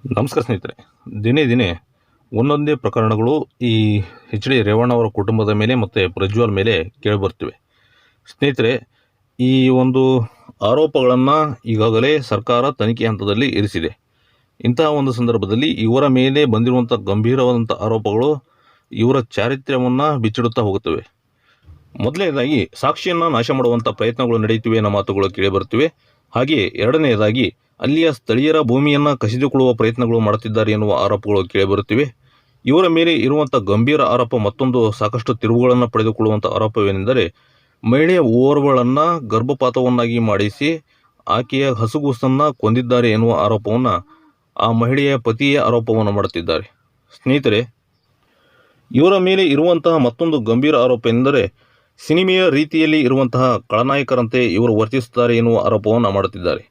ನಮಸ್ಕಾರ ಸ್ನೇಹಿತರೆ. ದಿನೇ ದಿನೇ ಒಂದೊಂದೇ ಪ್ರಕರಣಗಳು ಈ ಎಚ್ ಡಿ ರೇವಣ್ಣ ಅವರ ಕುಟುಂಬದ ಮೇಲೆ ಮತ್ತು ಪ್ರಜ್ವಲ್ ಮೇಲೆ ಕೇಳಿಬರ್ತಿವೆ. ಸ್ನೇಹಿತರೆ, ಈ ಒಂದು ಆರೋಪಗಳನ್ನು ಈಗಾಗಲೇ ಸರ್ಕಾರ ತನಿಖೆ ಹಂತದಲ್ಲಿ ಇರಿಸಿದೆ. ಇಂತಹ ಒಂದು ಸಂದರ್ಭದಲ್ಲಿ ಇವರ ಮೇಲೆ ಬಂದಿರುವಂಥ ಗಂಭೀರವಾದಂಥ ಆರೋಪಗಳು ಇವರ ಚಾರಿತ್ರ್ಯವನ್ನು ಬಿಚ್ಚಿಡುತ್ತಾ ಹೋಗುತ್ತವೆ. ಮೊದಲನೇದಾಗಿ ಸಾಕ್ಷಿಯನ್ನು ನಾಶ ಮಾಡುವಂಥ ಪ್ರಯತ್ನಗಳು ನಡೆಯುತ್ತಿವೆ ಅನ್ನೋ ಮಾತುಗಳು ಕೇಳಿಬರುತ್ತಿವೆ. ಹಾಗೆಯೇ ಎರಡನೆಯದಾಗಿ ಅಲ್ಲಿಯ ಸ್ಥಳೀಯರ ಭೂಮಿಯನ್ನು ಕಸಿದುಕೊಳ್ಳುವ ಪ್ರಯತ್ನಗಳು ಮಾಡುತ್ತಿದ್ದಾರೆ ಎನ್ನುವ ಆರೋಪಗಳು ಕೇಳಿಬರುತ್ತಿವೆ. ಇವರ ಮೇಲೆ ಇರುವಂಥ ಗಂಭೀರ ಆರೋಪ ಮತ್ತೊಂದು ಸಾಕಷ್ಟು ತಿರುವುಗಳನ್ನು ಪಡೆದುಕೊಳ್ಳುವಂಥ ಆರೋಪವೇನೆಂದರೆ, ಮಹಿಳೆಯ ಓರ್ವಳನ್ನು ಗರ್ಭಪಾತವನ್ನಾಗಿ ಮಾಡಿಸಿ ಆಕೆಯ ಹಸುಗೂಸನ್ನು ಕೊಂದಿದ್ದಾರೆ ಎನ್ನುವ ಆರೋಪವನ್ನು ಆ ಮಹಿಳೆಯ ಪತಿಯ ಆರೋಪವನ್ನು ಮಾಡುತ್ತಿದ್ದಾರೆ. ಸ್ನೇಹಿತರೆ, ಇವರ ಮೇಲೆ ಇರುವಂತಹ ಮತ್ತೊಂದು ಗಂಭೀರ ಆರೋಪ ಎಂದರೆ ಸಿನಿಮೆಯ ರೀತಿಯಲ್ಲಿ ಇರುವಂತಹ ಖಳನಾಯಕರಂತೆ ಇವರು ವರ್ತಿಸುತ್ತಾರೆ ಎನ್ನುವ ಆರೋಪವನ್ನು ಮಾಡುತ್ತಿದ್ದಾರೆ.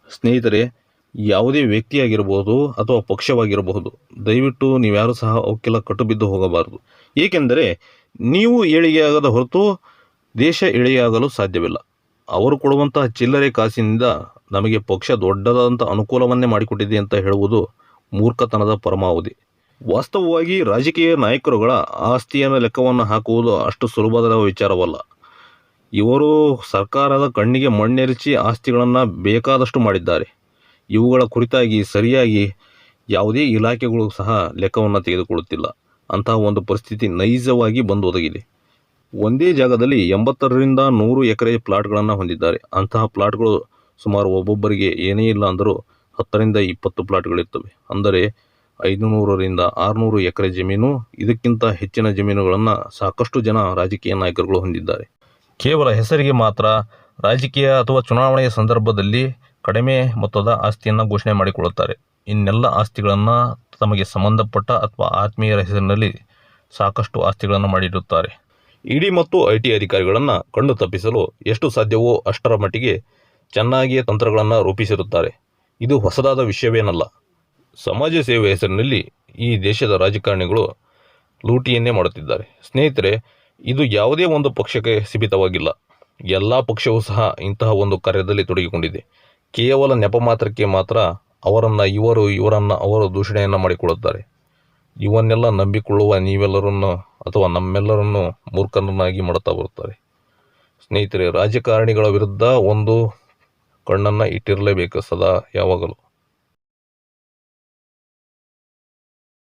ಸ್ನೇಹಿತರೆ, ಯಾವುದೇ ವ್ಯಕ್ತಿಯಾಗಿರಬಹುದು ಅಥವಾ ಪಕ್ಷವಾಗಿರಬಹುದು, ದಯವಿಟ್ಟು ನೀವ್ಯಾರೂ ಸಹ ಅವಕ್ಕೆಲ್ಲ ಕಟ್ಟುಬಿದ್ದು ಹೋಗಬಾರದು. ಏಕೆಂದರೆ ನೀವು ಏಳಿಗೆಯಾಗದ ಹೊರತು ದೇಶ ಏಳಿಗೆಯಾಗಲು ಸಾಧ್ಯವಿಲ್ಲ. ಅವರು ಕೊಡುವಂತಹ ಚಿಲ್ಲರೆ ಕಾಸಿನಿಂದ ನಮಗೆ ಪಕ್ಷ ದೊಡ್ಡದಾದಂಥ ಅನುಕೂಲವನ್ನೇ ಮಾಡಿಕೊಟ್ಟಿದೆ ಅಂತ ಹೇಳುವುದು ಮೂರ್ಖತನದ ಪರಮಾವಧಿ. ವಾಸ್ತವವಾಗಿ ರಾಜಕೀಯ ನಾಯಕರುಗಳ ಆಸ್ತಿಯನ್ನು ಲೆಕ್ಕವನ್ನು ಹಾಕುವುದು ಅಷ್ಟು ಸುಲಭದ ವಿಚಾರವಲ್ಲ. ಇವರು ಸರ್ಕಾರದ ಕಣ್ಣಿಗೆ ಮಣ್ಣೆರಚಿ ಆಸ್ತಿಗಳನ್ನು ಬೇಕಾದಷ್ಟು ಮಾಡಿದ್ದಾರೆ. ಇವುಗಳ ಕುರಿತಾಗಿ ಸರಿಯಾಗಿ ಯಾವುದೇ ಇಲಾಖೆಗಳು ಸಹ ಲೆಕ್ಕವನ್ನು ತೆಗೆದುಕೊಳ್ಳುತ್ತಿಲ್ಲ. ಅಂತಹ ಒಂದು ಪರಿಸ್ಥಿತಿ ನೈಜವಾಗಿ ಬಂದು ಒದಗಿದೆ. ಒಂದೇ ಜಾಗದಲ್ಲಿ 80ರಿಂದ 100 ಎಕರೆ ಪ್ಲಾಟ್ಗಳನ್ನು ಹೊಂದಿದ್ದಾರೆ. ಅಂತಹ ಪ್ಲಾಟ್ಗಳು ಸುಮಾರು ಒಬ್ಬೊಬ್ಬರಿಗೆ ಏನೇ ಇಲ್ಲ ಅಂದರೂ 10ರಿಂದ 20 ಪ್ಲಾಟ್ಗಳಿರ್ತವೆ. ಅಂದರೆ 500ರಿಂದ 600 ಎಕರೆ ಜಮೀನು, ಇದಕ್ಕಿಂತ ಹೆಚ್ಚಿನ ಜಮೀನುಗಳನ್ನು ಸಾಕಷ್ಟು ಜನ ರಾಜಕೀಯ ನಾಯಕರುಗಳು ಹೊಂದಿದ್ದಾರೆ. ಕೇವಲ ಹೆಸರಿಗೆ ಮಾತ್ರ ರಾಜಕೀಯ ಅಥವಾ ಚುನಾವಣೆಯ ಸಂದರ್ಭದಲ್ಲಿ ಕಡಿಮೆ ಮೊತ್ತದ ಆಸ್ತಿಯನ್ನು ಘೋಷಣೆ ಮಾಡಿಕೊಳ್ಳುತ್ತಾರೆ. ಇನ್ನೆಲ್ಲ ಆಸ್ತಿಗಳನ್ನು ತಮಗೆ ಸಂಬಂಧಪಟ್ಟ ಅಥವಾ ಆತ್ಮೀಯರ ಹೆಸರಿನಲ್ಲಿ ಸಾಕಷ್ಟು ಆಸ್ತಿಗಳನ್ನು ಮಾಡಿರುತ್ತಾರೆ. ಇಡಿ ಮತ್ತು IT ಅಧಿಕಾರಿಗಳನ್ನು ಕಣ್ಣು ತಪ್ಪಿಸಲು ಎಷ್ಟು ಸಾಧ್ಯವೋ ಅಷ್ಟರ ಮಟ್ಟಿಗೆ ಚೆನ್ನಾಗಿಯೇ ತಂತ್ರಗಳನ್ನು ರೂಪಿಸಿರುತ್ತಾರೆ. ಇದು ಹೊಸದಾದ ವಿಷಯವೇನಲ್ಲ. ಸಮಾಜ ಸೇವೆ ಹೆಸರಿನಲ್ಲಿ ಈ ದೇಶದ ರಾಜಕಾರಣಿಗಳು ಲೂಟಿಯನ್ನೇ ಮಾಡುತ್ತಿದ್ದಾರೆ. ಸ್ನೇಹಿತರೆ, ಇದು ಯಾವುದೇ ಒಂದು ಪಕ್ಷಕ್ಕೆ ಸೀಮಿತವಾಗಿಲ್ಲ. ಎಲ್ಲ ಪಕ್ಷವೂ ಸಹ ಇಂತಹ ಒಂದು ಕಾರ್ಯದಲ್ಲಿ ತೊಡಗಿಕೊಂಡಿದೆ. ಕೇವಲ ನೆಪ ಮಾತ್ರಕ್ಕೆ ಮಾತ್ರ ಅವರನ್ನು ಇವರನ್ನು ಅವರು ದೂಷಣೆಯನ್ನು ಮಾಡಿಕೊಳ್ಳುತ್ತಾರೆ. ಇವನ್ನೆಲ್ಲ ನಂಬಿಕೊಳ್ಳುವ ನೀವೆಲ್ಲರನ್ನು ಅಥವಾ ನಮ್ಮೆಲ್ಲರನ್ನು ಮೂರ್ಖರನ್ನಾಗಿ ಮಾಡುತ್ತಾ ಬರುತ್ತಾರೆ. ಸ್ನೇಹಿತರೆ, ರಾಜಕಾರಣಿಗಳ ವಿರುದ್ಧ ಒಂದು ಕಣ್ಣನ್ನು ಇಟ್ಟಿರಲೇಬೇಕು ಸದಾ ಯಾವಾಗಲೂ.